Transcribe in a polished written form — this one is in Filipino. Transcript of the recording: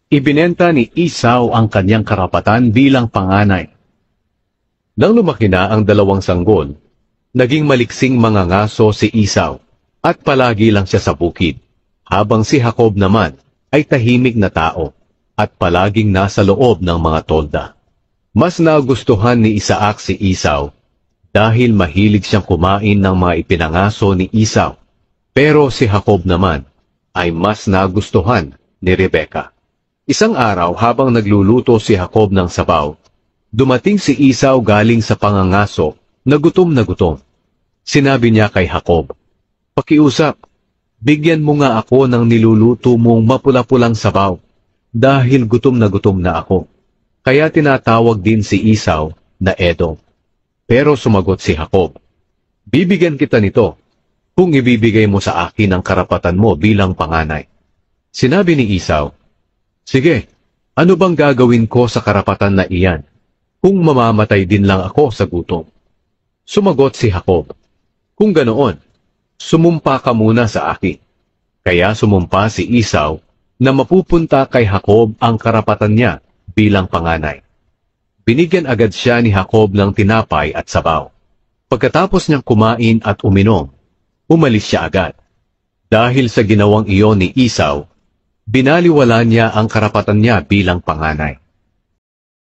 Ibinenta ni Esau ang kanyang karapatan bilang panganay. Nang lumaki na ang dalawang sanggol, naging maliksing mga ngaso si Esau at palagi lang siya sa bukid, habang si Jacob naman ay tahimik na tao at palaging nasa loob ng mga tolda. Mas nagustuhan ni Isaac si Esau dahil mahilig siyang kumain ng mga ipinangaso ni Esau, pero si Jacob naman ay mas nagustuhan ni Rebekah. Isang araw habang nagluluto si Jacob ng sabaw, dumating si Esau galing sa pangangaso na gutom na gutom. Sinabi niya kay Jacob, "Pakiusap, bigyan mo nga ako ng niluluto mong mapula-pulang sabaw, dahil gutom na ako." Kaya tinatawag din si Esau na Edom. Pero sumagot si Jacob, "Bibigyan kita nito kung ibibigay mo sa akin ang karapatan mo bilang panganay." Sinabi ni Esau, "Sige, ano bang gagawin ko sa karapatan na iyan, kung mamamatay din lang ako sa gutom?" Sumagot si Jacob, "Kung ganoon, sumumpa ka muna sa akin." Kaya sumumpa si Esau na mapupunta kay Jacob ang karapatan niya bilang panganay. Binigyan agad siya ni Jacob ng tinapay at sabaw. Pagkatapos niyang kumain at uminom, umalis siya agad. Dahil sa ginawang iyon ni Esau, binaliwala niya ang karapatan niya bilang panganay.